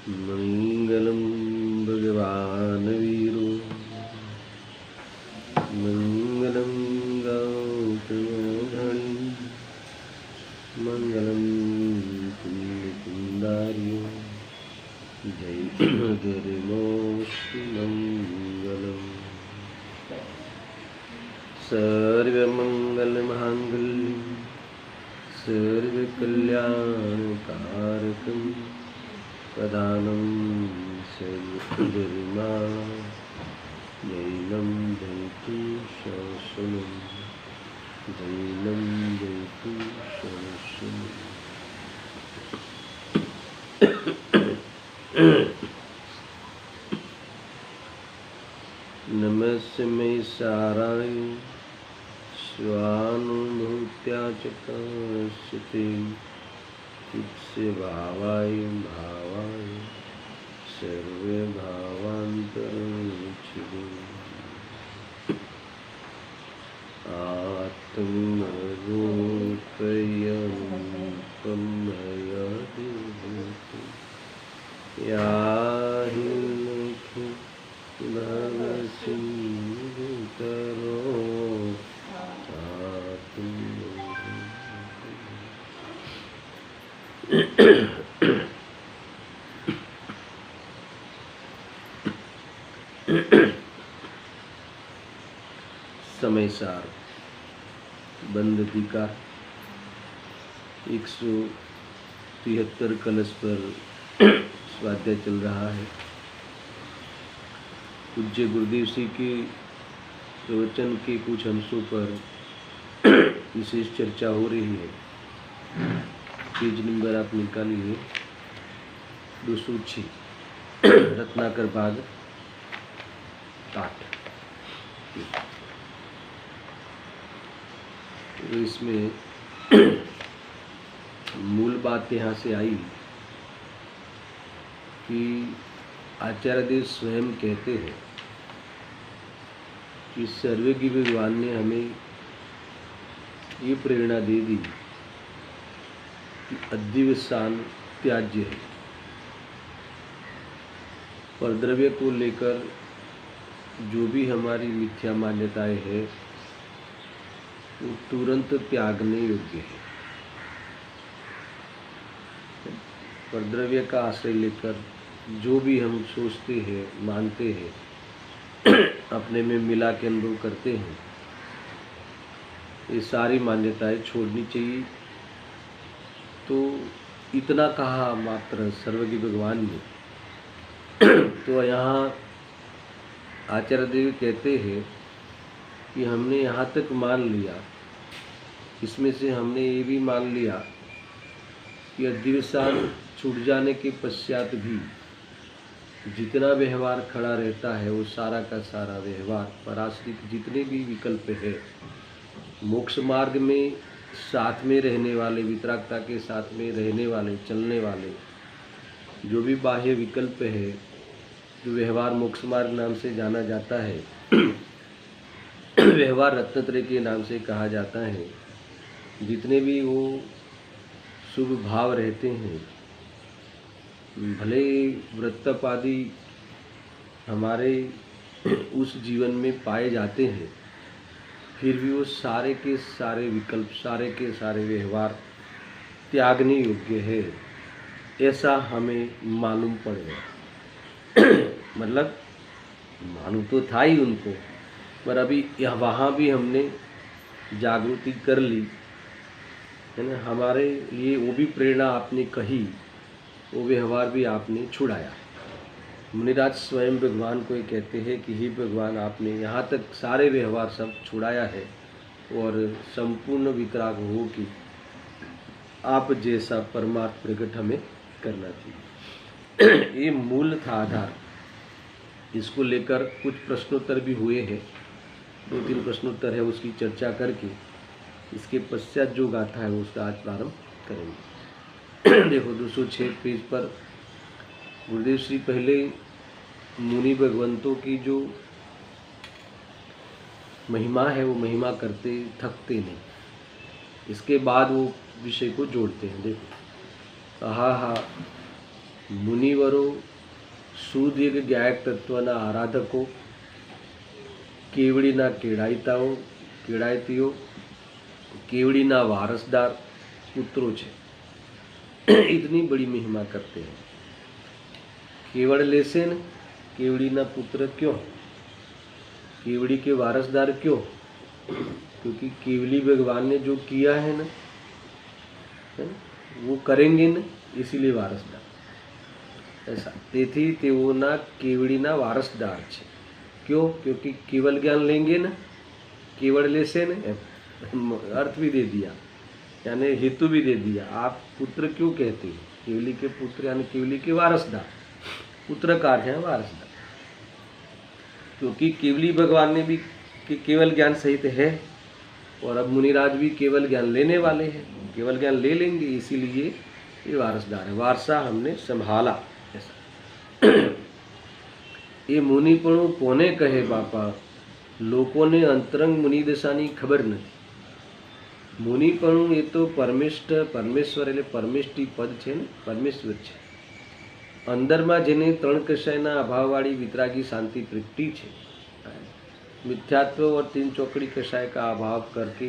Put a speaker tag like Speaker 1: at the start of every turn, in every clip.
Speaker 1: मंगलम भगवान वीरो मंगलम गौतमोधनी मंगलम कुंदार्यो जय गुरुमोस्तु मंगलम सर्वमंगलमांगल्यं सर्वकल्याणकारकं प्रदानं सर्वधर्मा नैनं जयतु शासनं जैनं जयतु शासनं। नमस्मै साराय स्वानुभूत्या च काश्यते चित्स्य भावाय भावाय सर्वभावान्तरच्छिदे आत्मरूपयमुपमयदिभूति याहि लक्ष्मी भवसिंहकरो समय सार बंद अधिकार 173 कलश पर स्वाध्याय चल रहा है। पूज्य गुरुदेव श्री के प्रवचन के कुछ अंशों पर विशेष चर्चा हो रही है। पेज नंबर आप निकालिए 206 रत्नाकर भाग 8। तो इसमें मूल बात यहाँ से आई कि आचार्य देव स्वयं कहते हैं कि सर्वज्ञ भगवान ने हमें ये प्रेरणा दे दी कि अध्यवसान त्याज्य है। परद्रव्य को लेकर जो भी हमारी मिथ्या मान्यताएं हैं वो तुरंत त्यागने योग्य है। परद्रव्य का आश्रय लेकर जो भी हम सोचते हैं मानते हैं अपने में मिला के अनुभव करते हैं, ये सारी मान्यताएं छोड़नी चाहिए। तो इतना कहा मात्र सर्वज्ञ भगवान ने। तो यहाँ आचार्य देव कहते हैं कि हमने यहाँ तक मान लिया, इसमें से हमने ये भी मान लिया कि अध्यवसान छूट जाने के पश्चात भी जितना व्यवहार खड़ा रहता है वो सारा का सारा व्यवहार पराश्रित जितने भी विकल्प है, मोक्ष मार्ग में साथ में रहने वाले, वितरागता के साथ में रहने वाले, चलने वाले जो भी बाह्य विकल्प है, जो व्यवहार मोक्ष मार्ग नाम से जाना जाता है, व्यवहार रत्नत्रय के नाम से कहा जाता है, जितने भी वो शुभ भाव रहते हैं, भले वृत्तप आदि हमारे उस जीवन में पाए जाते हैं, फिर भी वो सारे के सारे विकल्प, सारे के सारे व्यवहार त्यागने योग्य है, ऐसा हमें मालूम पड़ गया। मतलब मालूम तो था ही उनको, पर अभी वहाँ भी हमने जागृति कर ली है ना। हमारे लिए वो भी प्रेरणा आपने कही, वो व्यवहार भी आपने छुड़ाया। मुनिराज स्वयं भगवान को ये कहते हैं कि हे भगवान, आपने यहाँ तक सारे व्यवहार सब छुड़ाया है और संपूर्ण वितराग हो कि आप जैसा परमार्थ प्रकट हमें करना चाहिए। ये मूल था आधार। इसको लेकर कुछ प्रश्नोत्तर भी हुए हैं, 2-3 प्रश्नोत्तर है, उसकी चर्चा करके इसके पश्चात जो गाथा है उसका आज प्रारंभ करेंगे। देखो 206 पेज पर गुरुदेव श्री पहले मुनि भगवंतों की जो महिमा है वो महिमा करते थकते नहीं, इसके बाद वो विषय को जोड़ते हैं। देखो, मुनिवरो સુદીર્ઘ ગાયક તત્વના આરાધકો, કેવડીના કેળાયતીઓ, केवड़ीना वारसदार पुत्रों छे। इतनी बड़ी महिमा करते हैं। केवड़ लेसे न केवड़ीना पुत्र क्यों, केवड़ी के वारसदार क्यों? क्योंकि केवली भगवान ने जो किया है ना वो करेंगे न, इसीलिए वारसदार ऐसा। तेथी तेओना केवड़ीना वारसदार छे। क्यों? क्योंकि केवल ज्ञान लेंगे न, केवड़ लेसे न, अर्थ भी दे दिया यानी हेतु भी दे दिया। आप पुत्र क्यों कहते हैं? केवली के पुत्र यानी केवली के वारसदार, पुत्र का अर्थ है वारसदार। क्योंकि केवली भगवान ने भी केवल ज्ञान सहित है और अब मुनिराज भी केवल ज्ञान लेने वाले हैं, केवल ज्ञान ले लेंगे, इसीलिए ये वारसदार है। वारसा हमने संभाला ऐसा। ये मुनिपणु कोने कहे बापा, लोकोने अंतरंग मुनि दशानी खबर नहीं। मुनिपणु ये तो परमेश्वर એટલે પરમેષ્ટિ પદ છે ને, પરમેશ્વર છે। અંદરમાં જેને ત્રણ કષાયના અભાવવાળી વિતરાગી શાંતિ પ્રગટી છે, मिथ्यात्व और तीन चौकड़ी कषाय का अभाव करके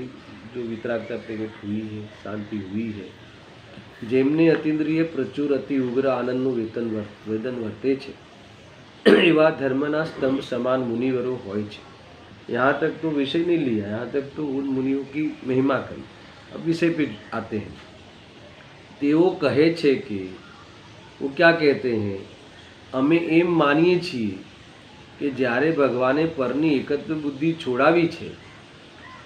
Speaker 1: जो वितरागता प्रकट हुई है, शांति हुई है, जेमने अतीन्द्रिय प्रचुर अति उग्र आनंदનું વેદન વર્તે છે, એવા ધર્મના સ્તંભ સમાન મુનિવરો હોય છે। यहाँ तक तो विषय नहीं लिया, यहाँ तक तो उन मुनियों की महिमा करी। अब विषय पे आते हैं। तेओ कहे छे कि वो क्या कहते हैं, अमे एम मानीए छीए कि જ્યારે ભગવાને પરની એકત્વ બુદ્ધિ છોડાવી છે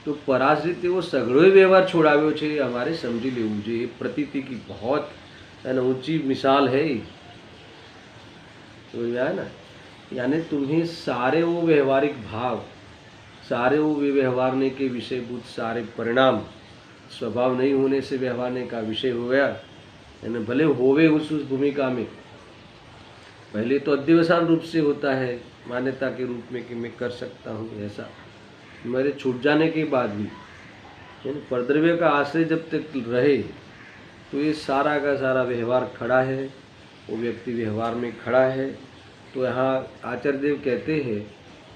Speaker 1: તો પરાશ્રિત તેઓ સઘળોય વ્યવહાર છોડાવ્યો છે, हमारे समझी लेવું જોઈએ। प्रतीति की बहुत ऊंची मिसाल है, समझ में आया ना। यानी तुम्हें सारे वो व्यवहारिक भाव, सारे वो व्यवहारने के विषयभूत सारे परिणाम, स्वभाव नहीं होने से व्यवहारने का विषय हो गया, यानी भले होवे उस भूमिका में। पहले तो अध्यवसान रूप से होता है, मान्यता के रूप में कि मैं कर सकता हूँ ऐसा। मेरे छूट जाने के बाद भी यानी परद्रव्य का आश्रय जब तक रहे तो ये सारा का सारा व्यवहार खड़ा है, वो व्यक्ति व्यवहार में खड़ा है। तो यहाँ आचार्य देव कहते हैं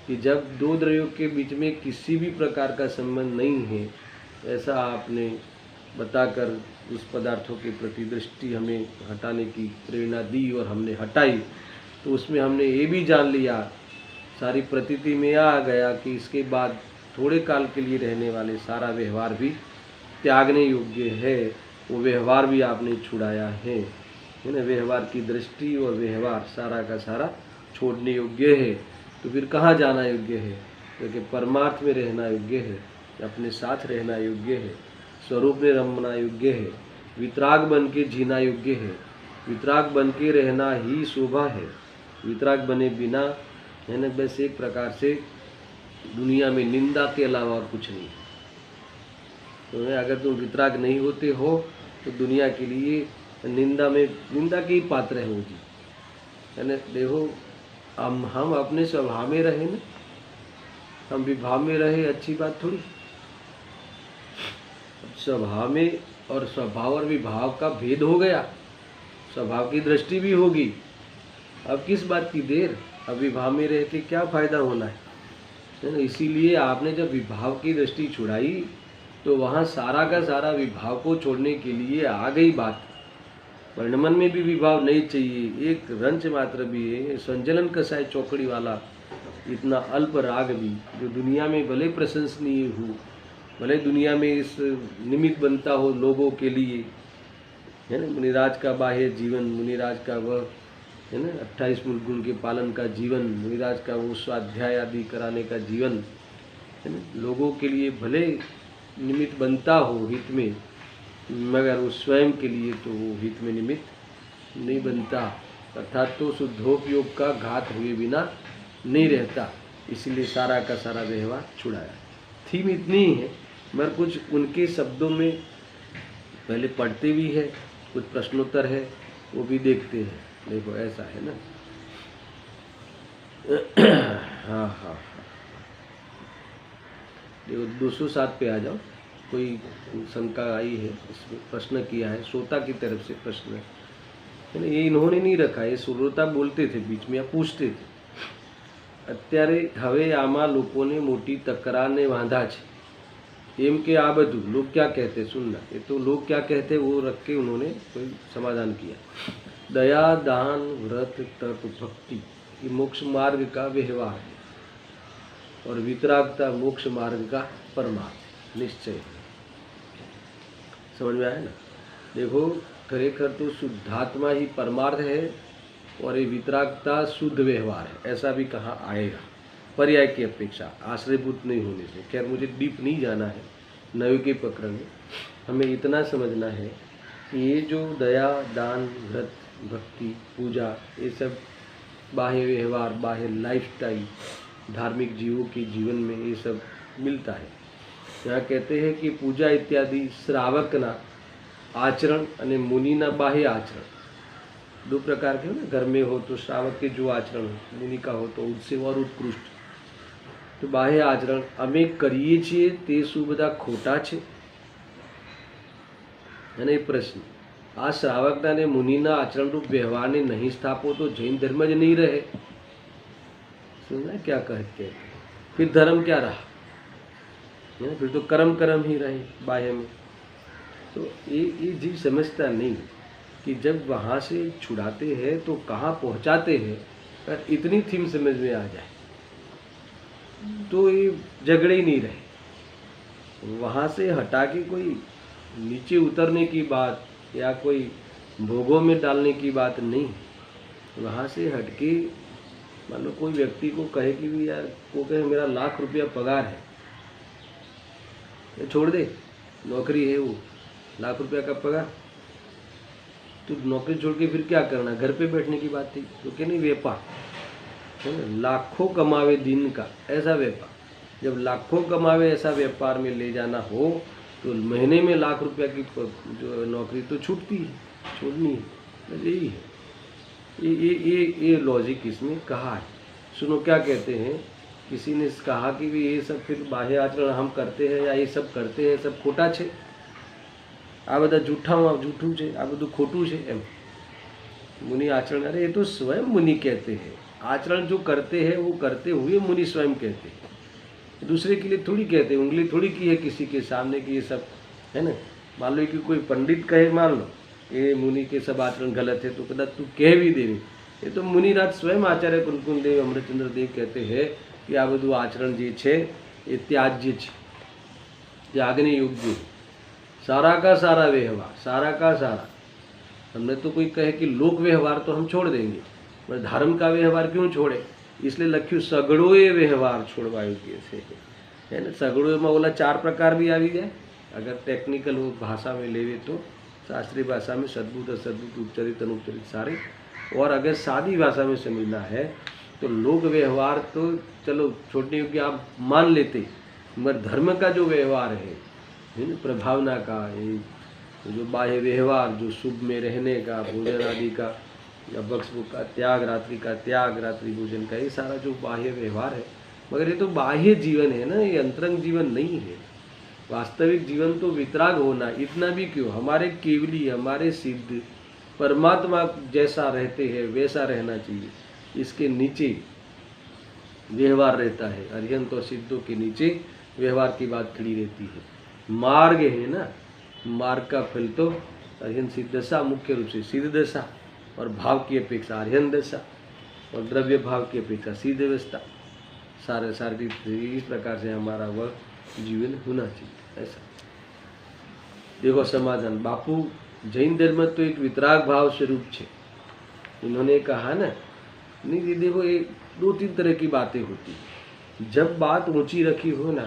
Speaker 1: कि जब दो द्रव्यों के बीच में किसी भी प्रकार का संबंध नहीं है, ऐसा आपने बताकर उस पदार्थों के प्रति दृष्टि हमें हटाने की प्रेरणा दी और हमने हटाई, तो उसमें हमने ये भी जान लिया, सारी प्रतीति में आ गया कि इसके बाद थोड़े काल के लिए रहने वाले सारा व्यवहार भी त्यागने योग्य है। वो व्यवहार भी आपने छुड़ाया है ना, व्यवहार की दृष्टि और व्यवहार सारा का सारा छोड़ने योग्य है। तो फिर कहाँ जाना योग्य है? क्योंकि परमार्थ में रहना योग्य है, अपने साथ रहना योग्य है, स्वरूप में रमना योग्य है, वितराग बन के जीना योग्य है। वितराग बन के रहना ही शोभा है, वितराग बने बिना है ना बस एक प्रकार से दुनिया में निंदा के अलावा और कुछ नहीं। तो अगर तुम वितराग नहीं होते हो तो दुनिया के लिए निंदा के ही पात्र हो जी, है ना। देखो हम अपने स्वभाव में रहे ना, हम विभाव में रहे, अच्छी बात थोड़ी। स्वभाव में और स्वभाव और विभाव का भेद हो गया, स्वभाव की दृष्टि भी होगी। अब किस बात की देर, अब विभाव में रह के क्या फायदा होना है ना। इसीलिए आपने जब विभाव की दृष्टि छुड़ाई तो वहाँ सारा का सारा विभाव को छोड़ने के लिए आ गई बात। वर्णमन में भी विभाव नहीं चाहिए, एक रंच मात्र भी है, संजलन कसाय चौकड़ी वाला इतना अल्प राग भी, जो दुनिया में भले प्रशंसनीय हो, भले दुनिया में इस निमित्त बनता हो लोगों के लिए, है ना। मुनिराज का बाह्य जीवन, मुनिराज का वह है ना 28 मूल गुण के पालन का जीवन, मुनिराज का वो स्वाध्याय आदि कराने का जीवन, है ना, लोगों के लिए भले निमित्त बनता हो हित में, मगर वो स्वयं के लिए तो वो हित में निमित्त नहीं बनता, अर्थात तो शुद्धोपयोग का घात हुए बिना नहीं रहता। इसलिए सारा का सारा व्यवहार छुड़ाया। थीम इतनी ही है, मगर कुछ उनके शब्दों में पहले पढ़ते भी है, कुछ प्रश्नोत्तर है वो भी देखते हैं। देखो ऐसा है ना। हाँ हाँ, देखो 207 पे आ जाओ। कोई शंका आई है, इसमें प्रश्न किया है, श्रोता की तरफ से प्रश्न है। है ना, ये इन्होंने नहीं रखा, ये सुरता बोलते थे बीच में या पूछते थे। અત્યારે હવે આમાં લોકોને મોટી તકરારને વાંધા છે એમ કે આ બધું लोग क्या कहते सुनना, ये तो लोग क्या कहते वो रख के उन्होंने कोई समाधान किया। दया दान व्रत तप भक्ति ये मोक्ष मार्ग का व्यवहार है और वितरागता मोक्ष मार्ग का परमार्थ निश्चय। समझ में आया ना? देखो खरेखर तो शुद्धात्मा ही परमार्थ है और ये वितरागता शुद्ध व्यवहार है, ऐसा भी कहाँ आएगा पर्याय की अपेक्षा आश्रयभूत नहीं होने से। खैर मुझे डीप नहीं जाना है नवे के प्रकरण में, हमें इतना समझना है कि ये जो दया दान व्रत भक्ति पूजा ये सब बाह्य व्यवहार बाह्य लाइफस्टाइल धार्मिक जीवों के जीवन में ये सब मिलता है। यहाँ कहते हैं कि पूजा इत्यादि श्रावकना आचरण અને मुनिना बाह्य आचरण, दो प्रकार के हो ना, घर में हो तो श्रावक के जो आचरण हो, मुनि का हो तो उससे और उत्कृष्ट। तो बाह्य आचरण અમે કરીએ છીએ તે શું બધા ખોટા છે? અને એ પ્રશ્ન આ શ્રાવકના અને મુનિના આચरणरूप વ્યવહારને नहीं સ્થાપો तो जैन धर्म ज नहीं रहे। सुना क्या कहते हैं? फिर धर्म क्या रहा? फिर तो कर्म ही रहे बाह्य में। तो ये जीव समझता नहीं कि जब वहाँ से छुड़ाते हैं तो कहाँ पहुँचाते हैं। अगर इतनी थीम समझ में आ जाए तो ये झगड़े ही नहीं रहे। वहाँ से हटा के कोई नीचे उतरने की बात या कोई भोगों में डालने की बात नहीं। वहाँ से हट के मान लो कोई व्यक्ति को कहे कि भी यार को कहे मेरा लाख रुपया पगार है, ये छोड़ दे, नौकरी है वो लाख रुपया का पगार, तो नौकरी छोड़ के फिर क्या करना, घर पे बैठने की बात थी। तो क्या नहीं व्यापार है ना, लाखों कमावे दिन का ऐसा व्यापार, जब लाखों कमावे ऐसा व्यापार में ले जाना हो तो महीने में लाख रुपया की जो नौकरी तो छूटती है, छोड़नी है, बस यही है। ये लॉजिक इसमें कहा है। सुनो क्या कहते हैं, किसी ने कहा कि भी ये सब फिर बाह्य आचरण हम करते हैं या ये सब करते हैं सब खोटा छे, आ बधा जूठू है, आ बधु खोटू है एम मुनि आचरण। अरे ये तो स्वयं मुनि कहते हैं, आचरण जो करते हैं वो करते हुए मुनि स्वयं कहते हैं, दूसरे के लिए थोड़ी कहते हैं। उंगली थोड़ी की है किसी के सामने कि ये सब है ना। मान लो कि कोई पंडित कहे मान लो ये मुनि के सब आचरण गलत है तो कदा तू कह भी देवी, ये तो मुनिराज स्वयं आचार्य कुलकुल देव अमृतचंद्र देव कहते हैं कि आ बधु आचरण जे छे ये त्याज्य छे, त्यागने योग्य, सारा का सारा व्यवहार, सारा का सारा। हमने तो कोई कहे कि लोक व्यवहार तो हम छोड़ देंगे, पर धर्म का व्यवहार क्यों छोड़े? इसलिए लख्यू सगड़ोए व्यवहार छोड़वा योग्य से है ना। सगड़ोए में ओला 4 प्रकार भी आ जाए, अगर टेक्निकल वो भाषा में लेवे तो शास्त्रीय भाषा में सद्भुत असद्भुत उपचरित अनुपचरित सारे, और अगर सादी भाषा में समझना है तो लोक व्यवहार तो चलो छोड़ने योग्य आप मान लेते, मगर धर्म का जो व्यवहार है ना, प्रभावना का, ये जो बाह्य व्यवहार जो शुभ में रहने का, भोजन आदि का या बक्स का त्याग, रात्रि का त्याग, रात्रि भोजन का, ये सारा जो बाह्य व्यवहार है, मगर ये तो बाह्य जीवन है ना, ये अंतरंग जीवन नहीं है। वास्तविक जीवन तो वितराग होना, इतना भी क्यों, हमारे केवली हमारे सिद्ध परमात्मा जैसा रहते हैं वैसा रहना चाहिए। इसके नीचे व्यवहार रहता है, अरिहंत और सिद्धों के नीचे व्यवहार की बात खड़ी रहती है। मार्ग है ना, मार्ग का फल तो अरिहंत सिद्ध दशा, मुख्य रूप से सिद्ध दशा, और भाव की अपेक्षा अरिहंत दशा, और द्रव्य भाव की अपेक्षा सिद्ध अवस्था। सारे शारीरिक इस प्रकार से हमारा वह जीवन होना चाहिए ऐसा। देखो समाधान, बापू जैन धर्म तो एक वितराग भाव स्वरूप है, इन्होंने कहा ना। नहीं देखो ये 2-3 तरह की बातें होती हैं। जब बात ऊंची रखी हो ना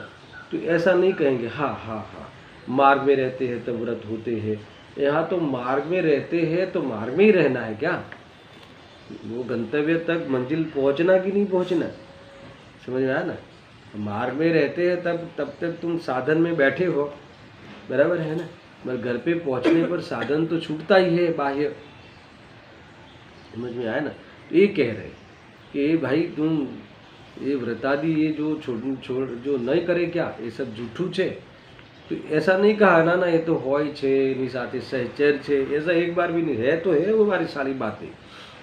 Speaker 1: तो ऐसा नहीं कहेंगे हाँ हाँ हाँ मार्ग में रहते हैं तब व्रत होते हैं। यहाँ तो मार्ग में रहते हैं तो मार्ग में ही रहना है क्या? वो गंतव्य तक मंजिल पहुँचना कि नहीं पहुँचना, समझ में आया ना। मार्ग में रहते हैं तब तक तुम साधन में बैठे हो, बराबर है ना। मगर घर पे पहुंचने पर साधन तो छूटता ही है बाह्य, समझ में आया ना। तो ये कह रहे कि भाई तुम ये व्रतादि ये जो छोड़ जो नहीं करे क्या, ये सब झूठू छे, तो ऐसा नहीं कहा ना ये तो હોય છે એની સાથે सहचर છે, ऐसा एक बार भी नहीं है। तो है वो हमारी सारी बातें,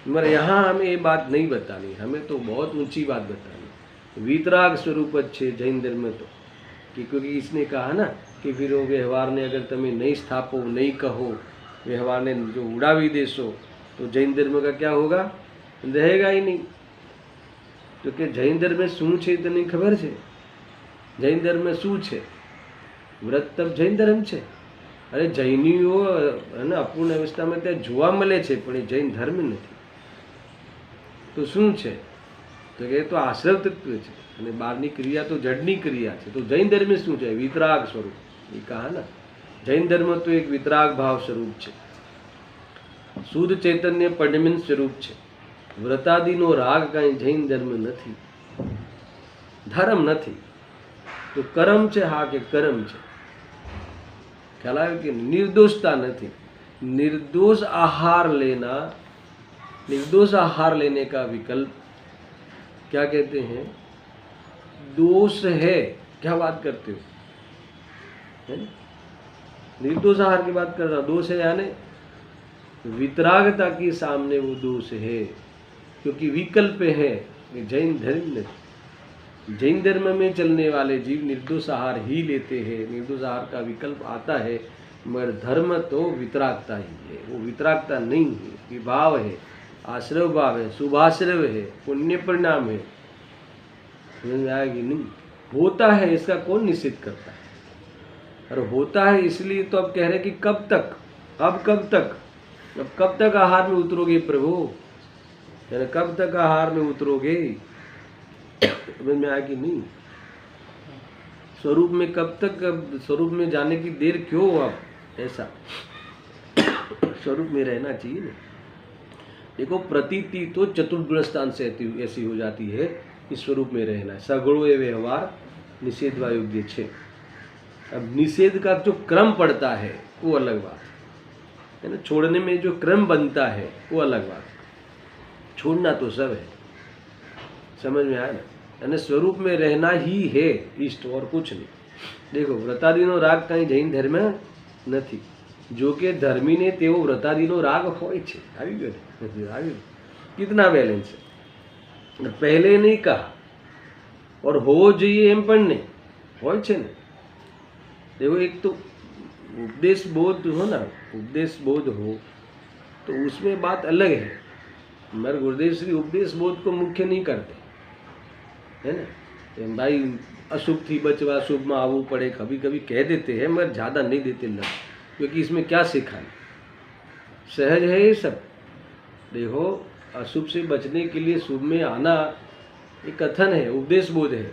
Speaker 1: मगर यहाँ हमें ये बात नहीं बतानी, हमें तो बहुत ऊंची बात बतानी। वितराग स्वरूप है जैन धर्म में तो, कि क्योंकि इसने कहा ना कि फिर वो व्यवहार ने अगर તમે नहीं स्थापो, नहीं कहो, व्यवहार ने जो उड़ावी देशो तो जैन धर्म का क्या होगा, रहेगा ही नहीं। तो कि जैन धर्म में શું છે તને ખબર છે? જૈન ધર્મ શું છે? વ્રત તપ જૈન ધર્મ છે। અરે જૈનીઓ અને અપૂર્ણ અવસ્થામાં ત્યાં જોવા મળે છે, પણ એ જૈન ધર્મ નથી। તો શું છે? તો કે તો આશ્રવ તત્વ છે અને બહારની ક્રિયા તો જડની ક્રિયા છે। તો જૈન ધર્મ શું છે? વિતરાગ સ્વરૂપ। એ કહા ના, જૈન ધર્મ તો એક વિતરાગ ભાવ સ્વરૂપ છે, શુદ્ધ ચૈતન્ય પરમિન સ્વરૂપ છે। વ્રતાદિનો રાગ કાંઈ જૈન ધર્મ નથી, ધર્મ નથી। तो कर्म છે, हाँ के कर्म છે, ख्याल आया कि निर्दोषता नहीं। निर्दोष आहार लेना, निर्दोष आहार लेने का विकल्प क्या कहते हैं? दोष है। क्या बात करते हो, है ना? निर्दोष आहार की बात कर रहा, दोष है यानी वितरागता के सामने वो दोष है, क्योंकि विकल्प है। जैन धर्म नहीं, जैन धर्म में चलने वाले जीव निर्दोष आहार ही लेते हैं, निर्दोष आहार का विकल्प आता है, मगर धर्म तो वितरागता ही है। वो वितरागता नहीं है, विभाव है, आश्रव भाव है, शुभाश्रव है, पुण्य परिणाम है। समझ में आएगी नहीं? होता है, इसका कौन निश्चित करता है? और होता है इसलिए तो अब कह रहे कि कब तक, अब कब तक, अब कब तक आहार में उतरोगे प्रभु, यानी कब तक आहार में उतरोगे? समझ में आया कि नहीं? स्वरूप में कब तक, स्वरूप में जाने की देर क्यों? अब ऐसा स्वरूप में रहना चाहिए ना। देखो प्रतीति तो चतुर्गुण स्थान से ऐसी हो जाती है कि स्वरूप में रहना है। सगुणो ये व्यवहार निषेध वायुज्ञ छे। अब निषेध का जो क्रम पड़ता है वो अलग बात है ना, छोड़ने में जो क्रम बनता है वो अलग बात है। छोड़ना तो सब है, समझ में आया ना? यानी स्वरूप में रहना ही है इष्ट, और कुछ नहीं। देखो व्रतादिनो राग कहीं जैन धर्म नहीं, जो कि धर्मी ने तेवो व्रतादिनो राग होय छे। આવી ગયો ને, આવી कितना बैलेंस है। पहले नहीं कहा और हो જોઈએ એમ પણ નહીં, હોય છે ને। देखो एक तो उपदेश बोध हो ना, उपदेश बोध हो तो उसमें बात अलग है, मगर गुरुदेव श्री उपदेश बोध को मुख्य नहीं करते, है ना। एम भाई अशुभ थी बचवा, शुभ में आवू पड़े, कभी कभी कह देते हैं मगर ज़्यादा नहीं देते लग, क्योंकि इसमें क्या सीखा, सहज है ये सब। देखो अशुभ से बचने के लिए शुभ में आना एक कथन है, उपदेश बोध है,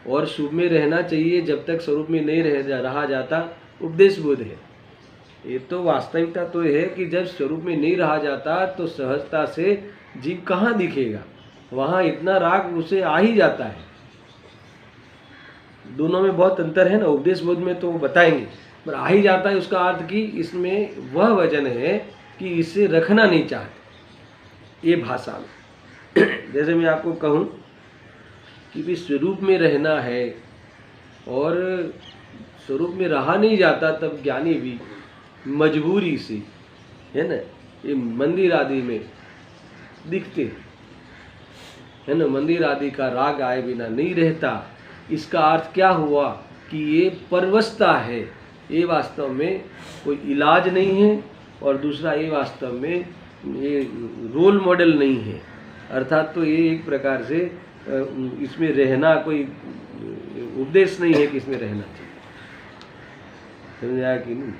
Speaker 1: और शुभ में रहना चाहिए जब तक स्वरूप में नहीं रहा जाता, उपदेश बोध है। ये तो वास्तविकता तो है कि जब स्वरूप में नहीं रहा जाता तो सहजता से जीव कहाँ दिखेगा, वहाँ इतना राग उसे आ ही जाता है। दोनों में बहुत अंतर है ना, उपदेश बोध में तो बताएंगे, पर आ ही जाता है उसका अर्थ कि इसमें वह वजन है कि इसे रखना नहीं चाहते। ये भाषा में जैसे मैं आपको कहूँ कि भी स्वरूप में रहना है और स्वरूप में रहा नहीं जाता, तब ज्ञानी भी मजबूरी से, है ना, ये मंदिर आदि में दिखते है ना, मंदिर आदि का राग आए बिना नहीं रहता। इसका अर्थ क्या हुआ कि ये परवशता है, ये वास्तव में कोई इलाज नहीं है, और दूसरा ये वास्तव में ये रोल मॉडल नहीं है। अर्थात तो ये एक प्रकार से इसमें रहना कोई उपदेश नहीं है कि इसमें रहना चाहिए। समझ आया कि नहीं?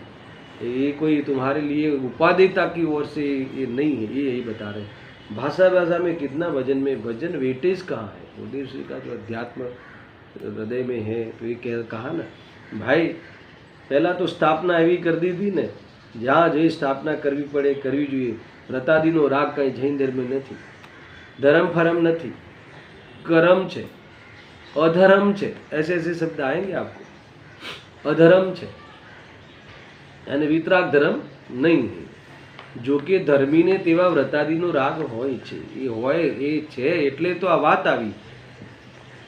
Speaker 1: ये कोई तुम्हारे लिए उपादेयता की ओर से ये नहीं है, ये यही बता रहे हैं। भाषा में कितना वजन में, वजन वेटेज कहाँ है? उद्देश्य का जो अध्यात्म हृदय में है, तो ये कहा ना भाई, पहला तो स्थापना एवी कर दी थी ने, जहाँ जो स्थापना करवी पड़े करवी જોઈએ। व्रतादिनो राग कहीं जैन धर्म नहीं, धर्म फरम नहीं, कर्म छे, अधर्म छे, ऐसे ऐसे शब्द आएंगे आपको। अधर्म छे यानी वितराग धर्म नहीं है, जो कि धर्मी ने तेवा व्रतादिनो राग होय छे, ये होय ये छे, એટલે तो आ बात आई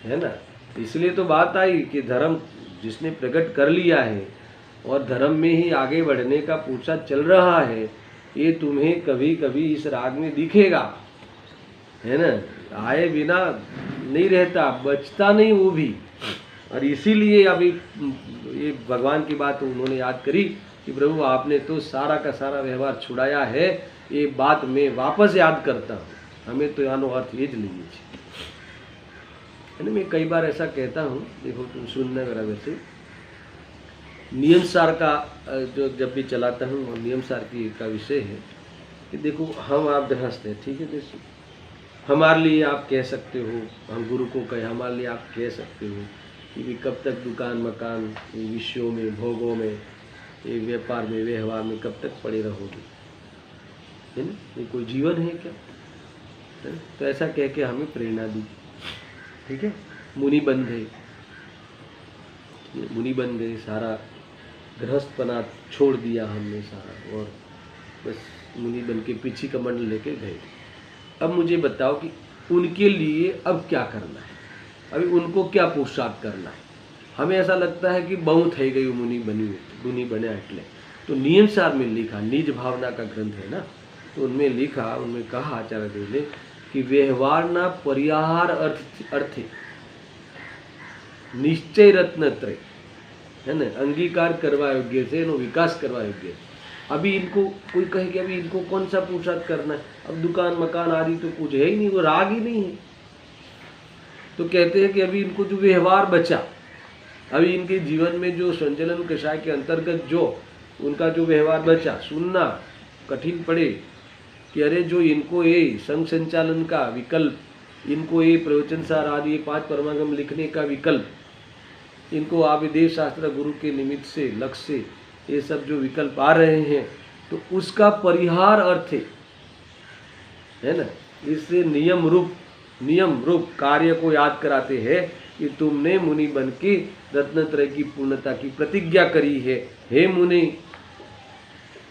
Speaker 1: है ना। इसलिए तो बात आई कि धर्म जिसने प्रकट कर लिया है और धर्म में ही आगे बढ़ने का पूछा चल रहा है, ये तुम्हें कभी कभी इस राग में दिखेगा, है ना। आए बिना नहीं रहता, बचता नहीं वो भी। और इसीलिए अभी ये भगवान की बात उन्होंने याद करी कि प्रभु आपने तो सारा का सारा व्यवहार छुड़ाया है, ये बात मैं वापस याद करता हूँ, हमें तो यानो अर्थ ये लीजिए, है ना। मैं कई बार ऐसा कहता हूँ, देखो तुम सुनना मेरा, वैसे नियम सार का जो जब भी चलाता हूँ, और नियम सार की का विषय है कि देखो हम आप गृहस्थ हैं, ठीक है। जैसे हमारे लिए आप कह सकते हो, हम गुरु को कहे हमारे लिए आप कह सकते हो कि भी कब तक दुकान मकान विषयों में, भोगों में, ये व्यापार में, व्यवहार में कब तक पड़े रहोगे, है ना। ये कोई जीवन है क्या, है? तो ऐसा कह के हमें प्रेरणा दी, ठीक है। मुनि बन गए, मुनि बन गए, सारा गृहस्थपना छोड़ दिया हमने सारा, और बस मुनि बन के पीछे कमंडल लेके गए। अब मुझे बताओ कि उनके लिए अब क्या करना है, अभी उनको क्या पुरुषार्थ करना है। हमें ऐसा लगता है कि बहुत है गई मुनि बने एटले। तो नियम सार में लिखा, निज भावना का ग्रंथ है ना, तो उनमें लिखा, उनमें कहा आचार्य देव ने कि व्यवहार ना परिहार अर्थे निश्चय रत्न त्रय, है ना, अंगीकार करवा योग्य से नो विकास करवा योग्य। अभी इनको कोई कहे कि अभी इनको कौन सा पुरुषार्थ करना है, अब दुकान मकान आदि तो कुछ है ही नहीं, वो राग ही नहीं है। तो कहते हैं कि अभी इनको जो व्यवहार बचा, अभी इनके जीवन में जो संचलन कषाय के अंतर्गत जो उनका जो व्यवहार बचा, सुनना कठिन पड़े कि अरे जो इनको ये संघ संचालन का विकल्प, इनको ये प्रवचन सार आदि 5 परमागम लिखने का विकल्प, इनको आविदेव शास्त्र गुरु के निमित्त से लक्ष्य से ये सब जो विकल्प आ रहे हैं, तो उसका परिहार अर्थ है ना। इससे नियम रूप कार्य को याद कराते हैं कि तुमने मुनि बन के रत्नत्रय की पूर्णता की प्रतिज्ञा करी है, हे मुनि,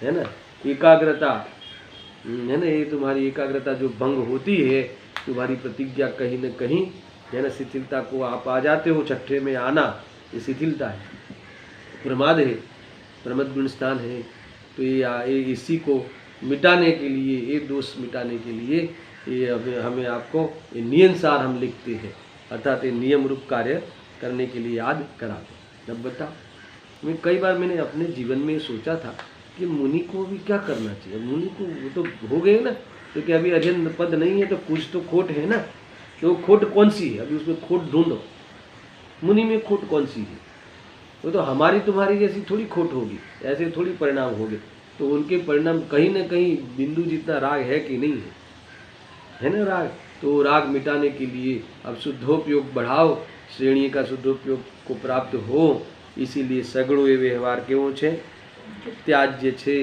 Speaker 1: है ना। एकाग्रता, है ना, ये तुम्हारी एकाग्रता जो भंग होती है, तुम्हारी प्रतिज्ञा कहीं न कहीं, है ना, शिथिलता को आप आ जाते हो, छठे में आना ये शिथिलता है, प्रमाद है, प्रमद गुण स्थान है। तो ये इसी को मिटाने के लिए, ये दोष मिटाने के लिए ये हमें आपको ये नियमसार हम लिखते हैं, अर्थात ये नियम रूप कार्य करने के लिए याद कराते। अब बताओ, मैं कई बार मैंने अपने जीवन में सोचा था कि मुनि को भी क्या करना चाहिए। मुनि को वो तो हो गए ना, तो क्या अभी अजन पद नहीं है, तो कुछ तो खोट है ना। तो खोट कौन सी है, अभी उसमें खोट ढूंढो, मुनि में खोट कौन सी है। वो तो हमारी तुम्हारी जैसी थोड़ी खोट होगी, ऐसे थोड़ी परिणाम होंगे। तो उनके परिणाम कहीं ना कहीं बिंदु जितना राग है कि नहीं है ना राग। तो राग मिटाने के लिए अब शुद्धोपयोग बढ़ाओ, श्रेणी का शुद्धोपयोग को प्राप्त हो, इसीलिए सगड़ो ये व्यवहार केवो छे त्याज्य छे।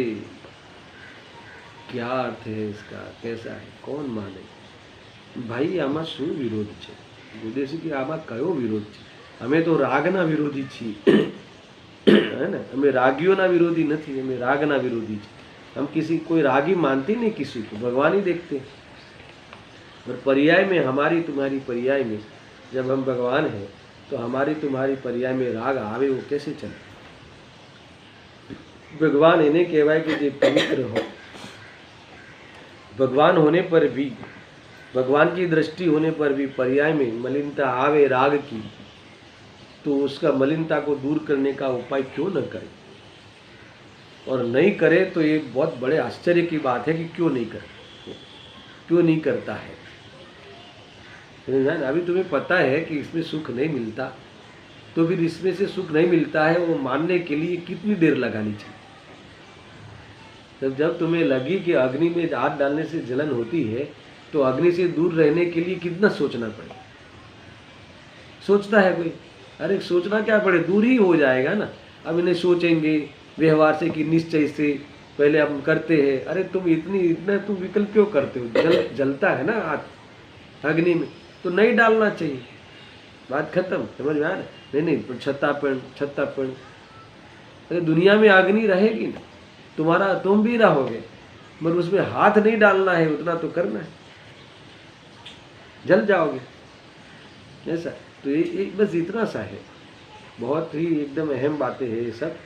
Speaker 1: क्या अर्थ है इसका, कैसा है, कौन माने भाई। आमा शू विरोध छे, गुरुदेव की आमा कयो विरोध छे। અમે તો રાગના વિરોધી છીએ, है ना। हमें रागियों ना विरोधी नहीं, हमें रागना विरोधी छे। हम किसी कोई रागी मानते नहीं, किसी को भगवान ही देखते। और पर्याय में हमारी तुम्हारी पर्याय में जब हम भगवान हैं, तो हमारी तुम्हारी पर्याय में राग आवे, वो कैसे चले। भगवान इन्हें कहवाय कि जे पवित्र हो, भगवान होने पर भी, भगवान की दृष्टि होने पर भी पर्याय में मलिनता आवे राग की, तो उसका मलिनता को दूर करने का उपाय क्यों न करे। और नहीं करे तो ये बहुत बड़े आश्चर्य की बात है कि क्यों नहीं करे, क्यों नहीं करता है। अभी तुम्हें पता है कि इसमें सुख नहीं मिलता, तो फिर इसमें से सुख नहीं मिलता है, वो मानने के लिए कितनी देर लगानी चाहिए। जब तुम्हें लगी कि अग्नि में हाथ डालने से जलन होती है, तो अग्नि से दूर रहने के लिए कितना सोचना पड़े। सोचता है कोई, अरे सोचना क्या पड़े, दूर ही हो जाएगा ना। अब इन्हें सोचेंगे व्यवहार से कि निश्चय से पहले हम करते हैं। अरे तुम इतना तुम विकल्प क्यों करते हो, जलता है ना हाथ अग्नि में, तो नहीं डालना चाहिए, बात खत्म, समझ में आ रहा। नहीं छत्तापन, अरे दुनिया में अग्नि रहेगी ना, तुम्हारा तुम भी रहोगे, मगर उसमें हाथ नहीं डालना है, उतना तो करना है, जल जाओगे ऐसा। तो ये बस इतना सा है। बहुत ही एकदम अहम बातें हैं ये सब।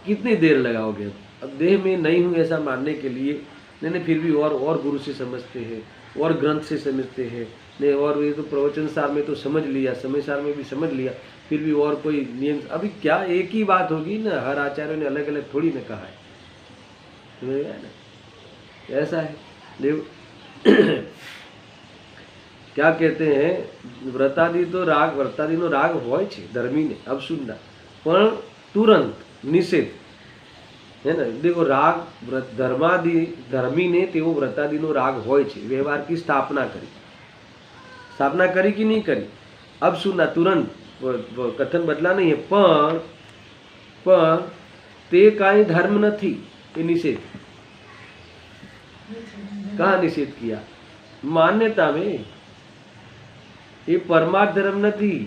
Speaker 1: कितनी देर लगाओगे? अब देह में नहीं हूँ ऐसा मानने के लिए नहीं, फिर भी और गुरु से समझते हैं, और ग्रंथ से समझते हैं, नहीं और ये तो प्रवचन सार में तो समझ लिया, समय सार में भी समझ लिया, फिर भी और कोई नियम। अभी क्या एक ही बात होगी ना, हर आचार्य ने अलग अलग थोड़ी ना कहा है, समझ गया ना? ऐसा है देखो क्या कहते हैं, व्रतादिनो राग હોય છે ધર્મીને અવશુદ્ધના, પણ तुरंत निषेध है ना। देखो राग धर्मी ने तेवो व्रतादिनो राग होय छे, व्यवहार की स्थापना करी कि नहीं करी? अब सुनना तुरंत कथन बदला नहीं है, पण ते काई धर्म नहीं, ये निषेध। कहाँ निषेध किया? मान्यता में। ये परमार्थ धर्म नहीं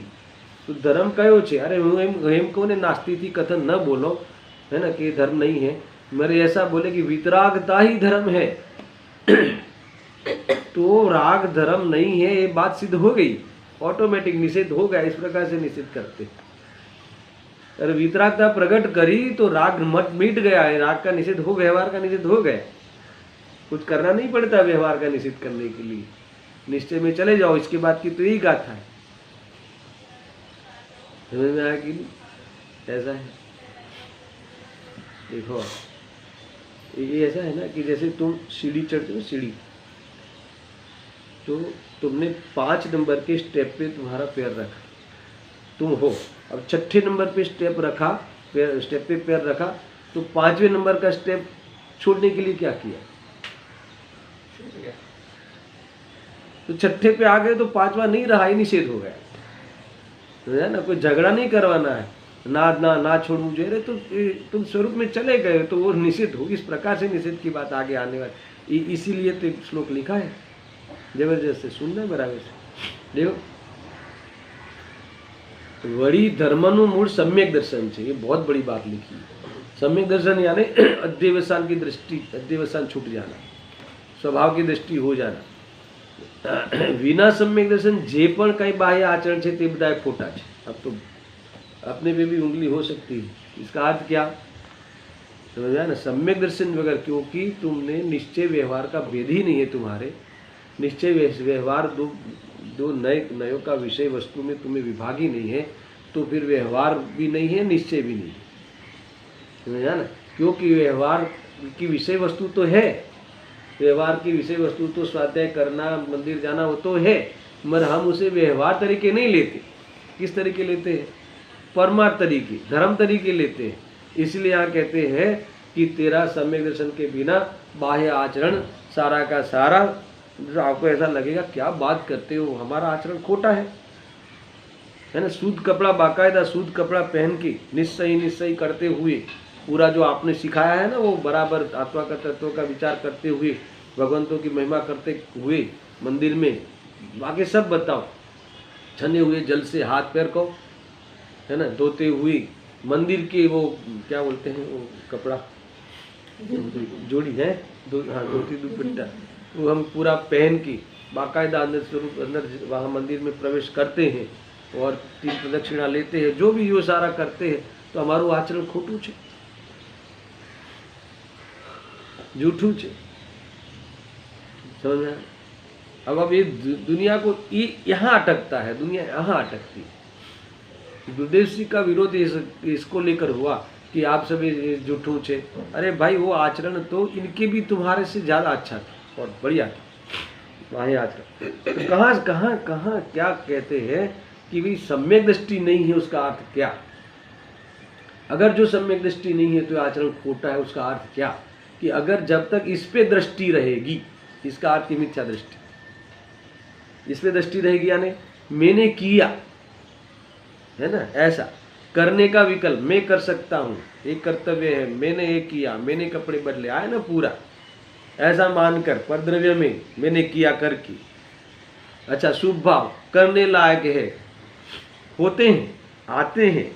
Speaker 1: तो धर्म कयो छे? अरे हूँ एम कहूँ ने नास्ती थी कथन न बोलो, है ना, कि धर्म नहीं है। मेरे ऐसा बोले कि वितरागता ही धर्म है तो राग धर्म नहीं है, ये बात सिद्ध हो गई, ऑटोमेटिक निषेध हो गया। इस प्रकार से निषेध करते। अरे वितरागता प्रकट करी तो राग मत मिट गया है, राग का निषेध हो, व्यवहार का निषेध हो गया। कुछ करना नहीं पड़ता व्यवहार का निषेध करने के लिए, निश्चय में चले जाओ। इसके बाद की तो यही गाथा है, समझ में आया कि नहीं? ऐसा है। देखो ये ऐसा है ना कि जैसे तुम सीढ़ी चढ़ते हो, सीढ़ी तो तुमने 5 नंबर के स्टेप पे तुम्हारा पैर रखा, तुम हो। अब 6ठे नंबर पे स्टेप रखा, स्टेप पे पैर रखा, तो 5वें नंबर का स्टेप छोड़ने के लिए क्या किया? तो 6ठे पे आ गए तो 5वां नहीं रहा, ही निषेध हो गया, है ना। कोई झगड़ा नहीं करवाना है, ना छोड़ू जो, तो तुम स्वरूप में चले गए तो वो निषेध हो। इस प्रकार से निषेध की बात आगे आने वाली, इसीलिए तो श्लोक लिखा है। जबरदस्त से सुनना बराबर से। देखो वड़ी धर्मनु मूल सम्यक दर्शन है, ये बहुत बड़ी बात लिखी है। सम्यक दर्शन यानी अध्यवसान की दृष्टि, अध्यवसान छूट जाना, स्वभाव की दृष्टि हो जाना। विना सम्यक दर्शन जे पण कई बाह्य आचरण है ते बधाय खोटा है। अब तो अपने पे भी उंगली हो सकती है। इसका अर्थ क्या समझ आया ना? सम्यक दर्शन वगैरह, क्योंकि तुमने निश्चय व्यवहार का भेद ही नहीं है तुम्हारे। निश्चय व्यवहार दो नयों का विषय वस्तु में तुम्हें विभाग ही नहीं है, तो फिर व्यवहार भी नहीं है, निश्चय भी नहीं है, समझ आया ना? क्योंकि व्यवहार की विषय वस्तु तो है, व्यवहार की विषय वस्तु तो स्वाध्याय करना, मंदिर जाना, वो तो है, मगर हम उसे व्यवहार तरीके नहीं लेते। किस तरीके लेते हैं? परमार्थ तरीके, धर्म तरीके लेते हैं। इसलिए यहाँ कहते हैं कि तेरा सम्यक दर्शन के बिना बाह्य आचरण सारा का सारा, आपको ऐसा लगेगा क्या बात करते हो, हमारा आचरण खोटा है ना। शुद्ध कपड़ा, बाकायदा शुद्ध कपड़ा पहन के निश्चय करते हुए, पूरा जो आपने सिखाया है ना, वो बराबर आत्मा का तत्व का विचार करते हुए, भगवंतों की महिमा करते हुए मंदिर में, बाकी सब बताओ। छने हुए जल से हाथ पैर को, है ना, धोते हुए मंदिर के वो क्या बोलते हैं, वो कपड़ा जोड़ी है, धोती दुपट्टा, वो हम पूरा पहन के बाकायदा अंदर स्वरूप, अंदर वहाँ मंदिर में प्रवेश करते हैं और 3 प्रदक्षिणा लेते हैं, जो भी यो सारा करते हैं, तो हमाરું आचरण खोटू है, जूठू है, समझ में? अब ये दुनिया को यहाँ अटकता है, दुनिया यहाँ अटकती है। गुरुदेव जी का विरोध इसको लेकर हुआ कि आप सभी जूठू छे। अरे भाई, वो आचरण तो इनके भी तुम्हारे से ज्यादा अच्छा था और बढ़िया था, वही आचरण। तो कहाँ क्या कहते हैं कि भाई सम्यक दृष्टि नहीं है, उसका अर्थ क्या? अगर जो सम्यक दृष्टि नहीं है तो आचरण खोटा है, उसका अर्थ क्या? कि अगर जब तक इस पे दृष्टि रहेगी, इसका अर्थ मिथ्या दृष्टि, इस पे दृष्टि रहेगी, यानी मैंने किया, है ना, ऐसा करने का विकल्प, मैं कर सकता हूँ, एक कर्तव्य है, मैंने ये किया, मैंने कपड़े बदले, आए ना पूरा, ऐसा मानकर परद्रव्य में मैंने किया करके, अच्छा शुभ भाव करने लायक है, होते हैं, आते हैं,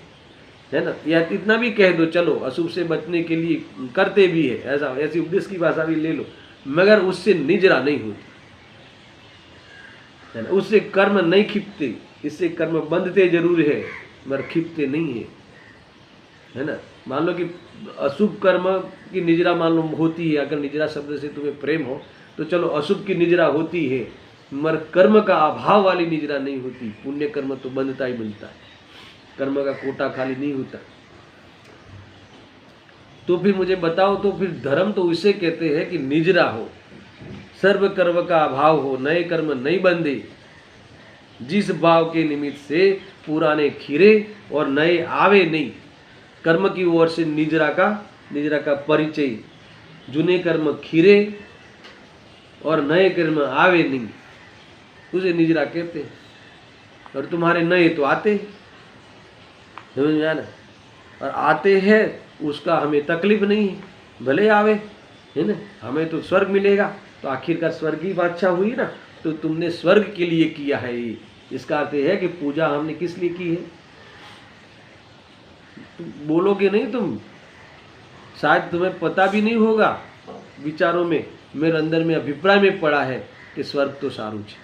Speaker 1: है ना, या इतना भी कह दो, चलो अशुभ से बचने के लिए करते भी है, ऐसा ऐसी उपदेश की भाषा भी ले लो, मगर उससे निजरा नहीं होती, है ना, उससे कर्म नहीं खिपते, इससे कर्म बंधते जरूर है, मगर खिपते नहीं है ना। मान लो कि अशुभ कर्म की निजरा मान लो होती है, अगर निजरा शब्द से तुम्हें प्रेम हो तो चलो अशुभ की निजरा होती है, मगर कर्म का अभाव वाली निजरा नहीं होती। पुण्य कर्म तो बनता ही बनता है, कर्म का कोटा खाली नहीं होता। तो फिर मुझे बताओ, तो फिर धर्म तो उसे कहते हैं कि निजरा हो, सर्व कर्म का अभाव हो, नए कर्म नहीं बंधे, जिस भाव के निमित्त से पुराने खीरे और नए आवे नहीं। कर्म की ओर से निजरा का परिचय, जुने कर्म खीरे और नए कर्म आवे नहीं, उसे निजरा कहते हैं। और तुम्हारे नए तो आते हैं, समझ में आया ना, और आते हैं उसका हमें तकलीफ नहीं है, भले आवे, है ना। हमें तो स्वर्ग मिलेगा, तो आखिरकार स्वर्ग की बादशाह हुई ना, तो तुमने स्वर्ग के लिए किया है ये। इसका अर्थ है कि पूजा हमने किस लिए की है। तुम बोलोगे नहीं, तुम शायद तुम्हें पता भी नहीं होगा, विचारों में मेरे अंदर में अभिप्राय में पड़ा है कि स्वर्ग तो सारू છે,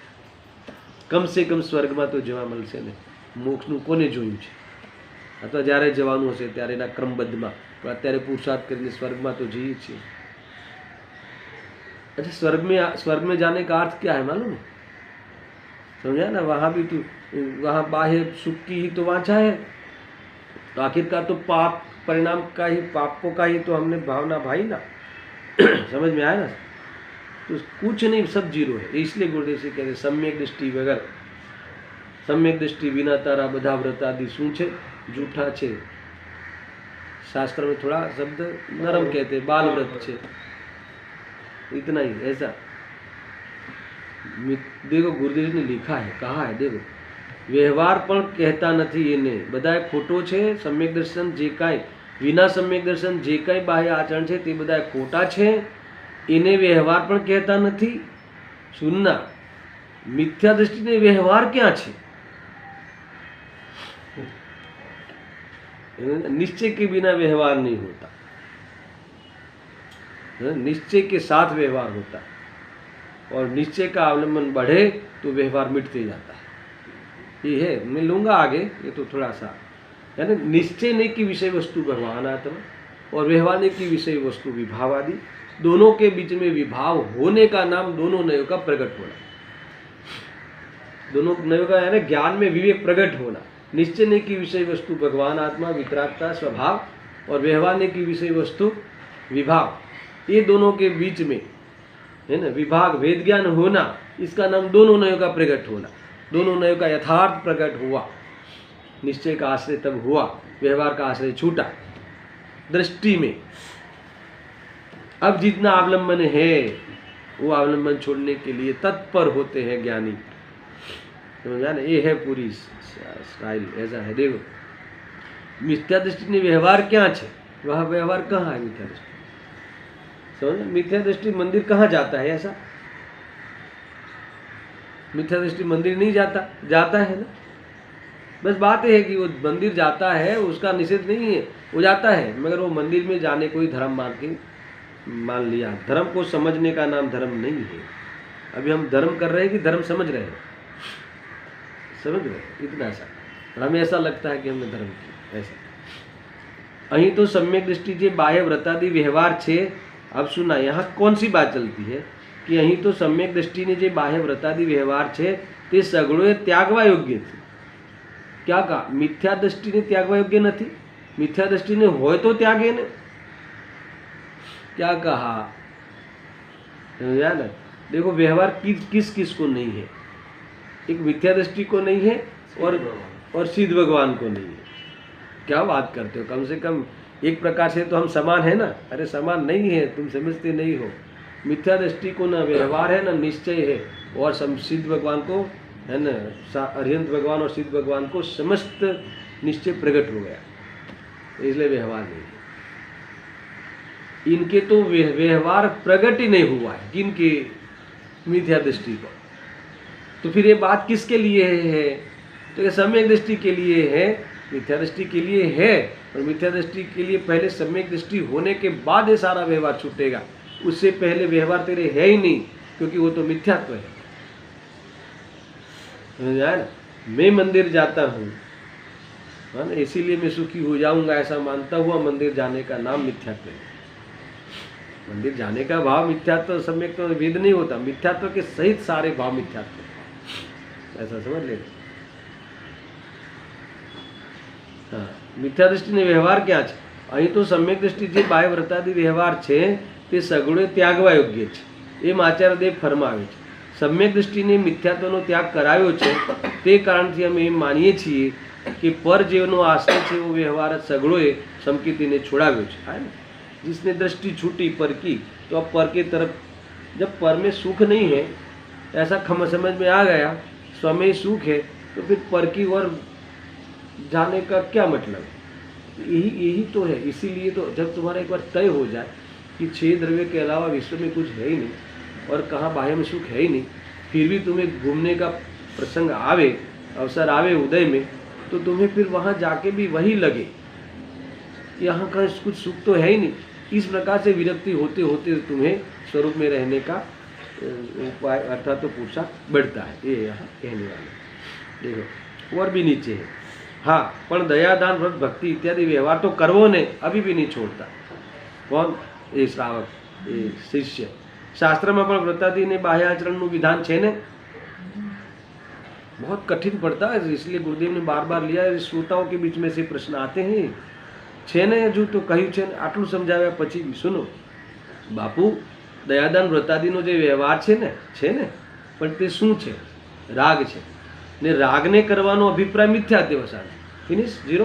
Speaker 1: कम से कम स्वर्गમાં તો જવા મળશે ને, મોક્ષનું કોને જોયું છે। અથવા જ્યારે જવાનું હશે ત્યારે એના ક્રમબદ્ધમાં, પણ અત્યારે પુરુષાર્થ કરીને સ્वर्गમાં तो જઈએ છીએ। अच्छा, स्वर्ग में जाने का अर्थ क्या है मालूम है? समझा ना, वहाँ भी तो वहाँ बाह्य सुख की ही तो वांछा है, तो आखिरकार तो पाप परिणाम का ही, पापों का ही तो हमने भावना भाई ना। समझ में आया ना, तो कुछ नहीं, सब जीरो है। इसलिए गुरुदेव से कहते सम्यक दृष्टि वगैरह, सम्यक दृष्टि विना तारा बधा व्रत आदि शू छे, जूठा छे। शास्त्र में थोड़ा शब्द नरम कहते, बाल व्रत छे, इतना ही। ऐसा देखो गुरुदेव ने लिखा है, कहा है, देखो व्यवहार पण कहता નથી એને, બધાય ખોટો છે। સમ્યક દર્શન જે કાંઈ, વિના સમ્યક દર્શન જે કાંઈ બાહ્ય આચરણ છે તે બધાય ખોટા છે, એને વ્યવહાર પણ કહેતા નથી। સુનના મિથ્યા દૃષ્ટિને વ્યવહાર ક્યાં છે? निश्चय के बिना व्यवहार नहीं होता, निश्चय के साथ व्यवहार होता है, और निश्चय का अवलंबन बढ़े तो व्यवहार मिटते जाता है। ये है, मैं लूँगा आगे, ये तो थोड़ा सा है ना। निश्चय नहीं की विषय वस्तु भगवान आत्मा, और व्यवहार नहीं की विषय वस्तु विभाव आदि, दोनों के बीच में विभाव होने का नाम दोनों नयों का प्रकट होना। दोनों नयों का है ना, ज्ञान में विवेक प्रकट होना। निश्चय नहीं की विषय वस्तु भगवान आत्मा वितरागता स्वभाव, और व्यवहार नहीं की विषय वस्तु विभाव, ये दोनों के बीच में है ना विभाग वेद ज्ञान होना, इसका नाम दोनों नयों का प्रकट होना। दोनों नयों का यथार्थ प्रकट हुआ। निश्चय का आश्रय तब हुआ, व्यवहार का आश्रय छूटा दृष्टि में। अब जितना अवलंबन है वो अवलंबन छोड़ने के लिए तत्पर होते हैं ज्ञानी, समझा ना। ये है पूरी स्टाइल, ऐसा है। देखो मिथ्या दृष्टि ने व्यवहार क्या है, वह व्यवहार कहाँ है मिथ्या दृष्टि? समझ, मिथ्या दृष्टि मंदिर कहाँ जाता है? ऐसा मिथ्या दृष्टि मंदिर नहीं जाता, जाता है ना। बस बात यह है कि वो मंदिर जाता है, उसका निषेध नहीं है, वो जाता है, मगर वो मंदिर में जाने को ही धर्म मान लिया। धर्म को समझने का नाम धर्म नहीं है। अभी हम धर्म कर रहे हैं कि धर्म समझ रहे हैं? समझ रहे, इतना सा हमें ऐसा लगता है कि हमने धर्म किया। ऐसा अहीं तो सम्यक दृष्टि जे बाह्य व्रतादि व्यवहार छे। अब सुना, यहाँ कौन सी बात चलती है कि अहीं तो सम्यक दृष्टि ने जे बाह्य व्रतादि व्यवहार छे ते सगळोए त्यागवा योग्य छे। क्या कहा? मिथ्या दृष्टि ने त्यागवा योग्य नहीं। मिथ्या दृष्टि ने होय तो त्यागे ने। क्या कहा? ना, देखो व्यवहार किस किस को नहीं है। एक मिथ्या दृष्टि को नहीं है और सिद्ध भगवान को नहीं है। क्या बात करते हो? कम से कम एक प्रकार से तो हम समान है ना। अरे समान नहीं है, तुम समझते नहीं हो। मिथ्या दृष्टि को ना व्यवहार है ना निश्चय है, और सिद्ध भगवान को है ना, अरिहंत भगवान और सिद्ध भगवान को समस्त निश्चय प्रकट हो गया, इसलिए व्यवहार नहीं है। इनके तो व्यवहार प्रकट ही नहीं हुआ है, किनके? मिथ्या दृष्टि को। तो फिर ये बात किसके लिए है? तो ये सम्यक दृष्टि के लिए है, मिथ्या दृष्टि के लिए है। और मिथ्या दृष्टि के लिए पहले सम्यक दृष्टि होने के बाद ये सारा व्यवहार छूटेगा, उससे पहले व्यवहार तेरे है ही नहीं, क्योंकि वो तो मिथ्यात्व है। समझ आया ना? मैं मंदिर जाता हूँ है ना। इसीलिए मैं सुखी हो जाऊंगा ऐसा मानता हुआ मंदिर जाने का नाम मिथ्यात्व है। मंदिर जाने का भाव मिथ्यात्व सम्यक तो वेद नहीं होता, मिथ्यात्व के सहित सारे भाव मिथ्यात्व, ऐसा समझ ले। हाँ, मिथ्या दृष्टिने व्यवहार क्या છે? અહીં તો સમ્યક દૃષ્ટિ જે બાહ્ય વ્રતાદિ વ્યવહાર છે તે સગુણે ત્યાગવા યોગ્ય છે, એમ આચાર્યદેવ ફરમાવે છે। સમ્યક દૃષ્ટિને મિથ્યાત્વનો ત્યાગ કરાવ્યો છે, તે કારણથી અમે એમ માનીએ છીએ कि पर जीवनो आश्रय है वो व्यवहार सगड़ोए समकीति ने छुड़ाव्यो છે, है ना। जिसने दृष्टि छूटी पर की तो अब पर की तरफ, जब पर में सुख नहीं है ऐसा समझ में आ गया, स्वमें सुख है तो फिर पर की ओर जाने का क्या मतलब? यही तो है। इसीलिए तो जब तुम्हारा एक बार तय हो जाए कि 6 द्रव्य के अलावा विश्व में कुछ है ही नहीं और कहाँ बाह्य में सुख है ही नहीं, फिर भी तुम्हें घूमने का प्रसंग आवे, अवसर आवे उदय में, तो तुम्हें फिर वहाँ जाके भी वही लगे, यहाँ का कुछ सुख तो है ही नहीं। इस प्रकार से विरक्ति होते होते तुम्हें स्वरूप में रहने का उपाय अर्थात तो पुरुषार्थ बढ़ता है, ये यहाँ कहने वाले। देखो और भी नीचे है, हाँ पण दयादान व्रत भक्ति इत्यादि व्यवहार तो करवो ने अभी भी नहीं छोड़ता। कौन? ये श्रावक, ये शिष्य। शास्त्र में पण व्रतादि ने बाह्य आचरण विधान छे ने, बहुत कठिन पड़ता है, इसलिए गुरुदेव ने बार बार लिया। श्रोताओं के बीच में से प्रश्न आते हैं, छे ने हजू तो कह્યું છે આટલું સમજાવ્યા પછી સુનો બાપુ, દયાદાન વ્રતાદિનો જે વ્યવહાર છે ને પણ તે શું છે? રાગ છે ने रागने करवानो अभिप्राय मिथ्या देवसान, फिनिश जीरो।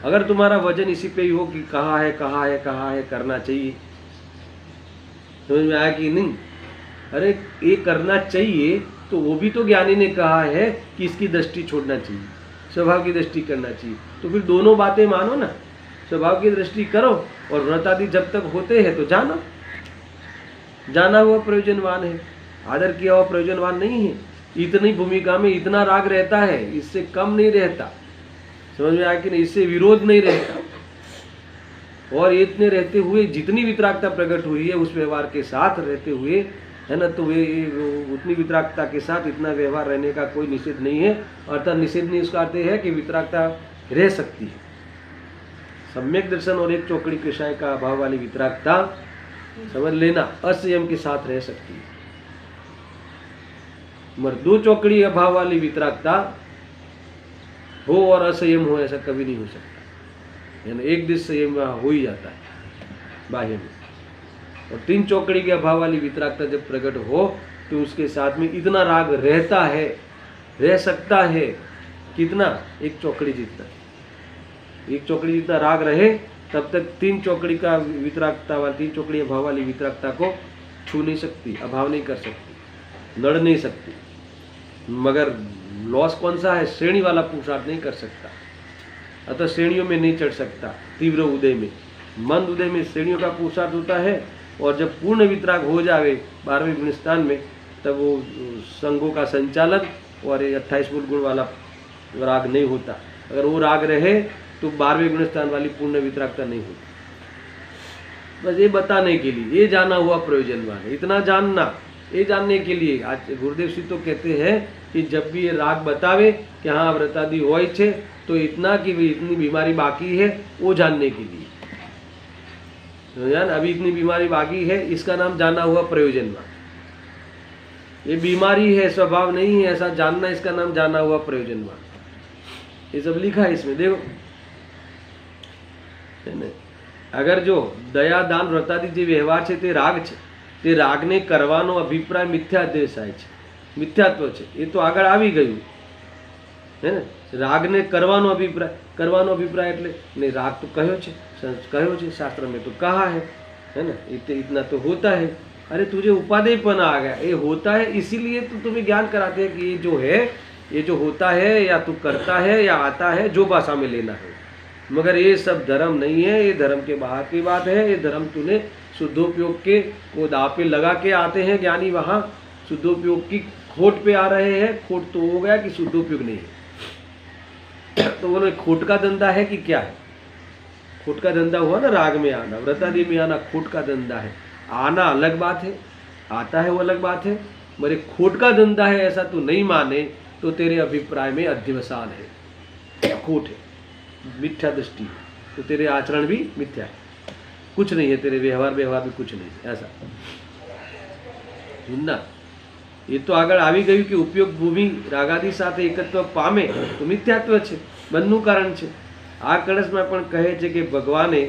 Speaker 1: अगर तुम्हारा वजन इसी पे ही हो कि कहाँ है कहाँ है कहाँ है, करना चाहिए, समझ में आया कि नहीं? अरे ये करना चाहिए तो वो भी तो ज्ञानी ने कहा है कि इसकी दृष्टि छोड़ना चाहिए, स्वभाव की दृष्टि करना चाहिए। तो फिर दोनों बातें मानो ना, स्वभाव की दृष्टि करो और व्रत आदि जब तक होते हैं तो जाना, जाना हुआ प्रयोजनवान है, आदर किया हुआ प्रयोजनवान नहीं है। इतनी भूमिका में इतना राग रहता है, इससे कम नहीं रहता, समझ में आया कि नहीं? इससे विरोध नहीं रहता। और इतने रहते हुए जितनी वितरागता प्रकट हुई है उस व्यवहार के साथ रहते हुए, है ना, तो वे उतनी वितरागता के साथ इतना व्यवहार रहने का कोई निषेध नहीं है। अर्थात निषेध नहीं उसका अर्थ है कि वितरागता रह सकती है। सम्यक दर्शन और एक चौकड़ी कृषाय का अभाव वाली वितरागता समझ लेना असंयम के साथ रह सकती है, मगर 2 चौकड़ी अभाव वाली वितरागता हो और असंयम हो ऐसा कभी नहीं हो सकता। यानी एक दिश संयम हो ही जाता है बाह्य में, और 3 चौकड़ी के अभाव वाली वितरागता जब प्रकट हो तो उसके साथ में इतना राग रहता है, रह सकता है, कितना? 1 चौकड़ी जितना, 1 चौकड़ी जितना राग रहे तब तक 3 चौकड़ी का वितरागता वाली 3 चौकड़ी अभाव वाली वितरागता को छू नहीं सकती, अभाव नहीं कर सकती, लड़ नहीं सकती। मगर लॉस कौन सा है? श्रेणी वाला पुरुषार्थ नहीं कर सकता, अतः श्रेणियों में नहीं चढ़ सकता। तीव्र उदय में, मंद उदय में श्रेणियों का पुरुषार्थ होता है, और जब पूर्ण वितराग हो जावे 12वें गुण स्थान में, तब वो संघों का संचालन और 28 मूल गुण वाला राग नहीं होता। अगर वो राग रहे तो 12वें गुण स्थान वाली पूर्ण वितरागता नहीं होती। बस ये बताने के लिए, ये जाना हुआ प्रयोजनवान है, इतना जानना, ये जानने के लिए आज गुरुदेव श्री तो कहते हैं कि जब भी ये राग बतावे कि हाँ व्रतादि होय छे, तो इतना कि इतनी बीमारी बाकी है वो जानने के लिए, अभी इतनी बीमारी बाकी है, इसका नाम जाना हुआ प्रयोजनवान। ये बीमारी है, स्वभाव नहीं है ऐसा जानना, इसका नाम जाना हुआ प्रयोजनवान। ये सब लिखा है इसमें, देखो अगर जो दया दान व्रतादि जो व्यवहार है ते राग है, તે રાગને કરવાનો અભિપ્રાય મિથ્યા દેસાય છે, મિથ્યાત્વ છે, એ તો આગળ આવી ગયું હે ને। રાગને કરવાનો અભિપ્રાય એટલે ને રાગ તો કહ્યો છે शास्त्र में तो कहा है ना, इतना तो होता है। अरे तुझे उपादेयपन आ गया, ये होता है इसीलिए तो तुम्हें ज्ञान कराते हैं कि ये जो है, ये जो होता है या तू करता है या आता है, जो भाषा में लेना है, मगर ये सब धर्म नहीं है, ये धर्म के बाहर की बात है। ये धर्म तूने शुद्धोपयोग के को दाव पे लगा के आते हैं ज्ञानी, वहाँ शुद्धोपयोग की खोट पे आ रहे हैं। खोट तो हो गया कि शुद्धोपयोग नहीं है, तो बोलो खोट का धंधा है कि क्या है? खोट का धंधा हुआ ना, राग में आना, व्रतादि में आना खोट का धंधा है। आना अलग बात है, आता है वो अलग बात है, मगर खोट का धंधा है ऐसा तू नहीं माने तो तेरे अभिप्राय में अध्यवसान है। या खोट है, मिथ्या दृष्टि है, तो तेरे आचरण भी मिथ्या है, कुछ नहीं है, तेरे व्यवहार भी कुछ नहीं है, ऐसा सुनना। ये तो આગળ આવી ગયું કે ઉપયોગ ભૂમિ રાગાદી સાથે એકત્વ પામે તો મિથ્યાત્વ છે, બંધનું કારણ છે। આ કળશમાં પણ કહે છે કે ભગવાને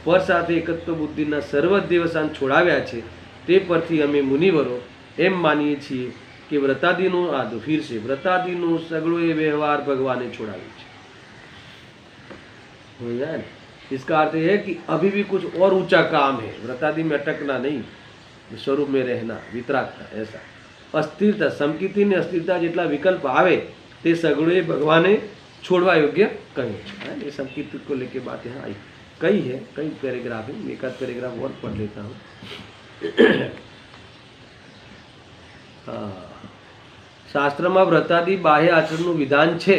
Speaker 1: પર સાથે એકત્વ બુદ્ધિના સર્વ દેવસાન છોડાવ્યા છે, તે પરથી અમે મુનિવરો એમ માનીએ છીએ કે વ્રતાદિનું આ તો ફીર છે, વ્રતાદિનું સગળો એ વ્યવહાર ભગવાને છોડાવ્યો છે। हो जाए ना, इसका अर्थ यह है कि अभी भी कुछ और ऊंचा काम है, व्रतादि में अटकना नहीं, स्वरूप में रहना, वितरागता, ऐसा अस्थिरता, समकिति ने अस्थिरता જેટલા વિકલ્પ આવે તે સગળોએ ભગવાને છોડવા યોગ્ય કહ્યું છે। ये समकिति को लेके बात यहाँ आई, कई है, कई पैराग्राफ है, एक आध पैराग्राफ और पढ़ लेता हूँ। हाँ, शास्त्र में व्रतादि बाह्य आचरण विधान छे,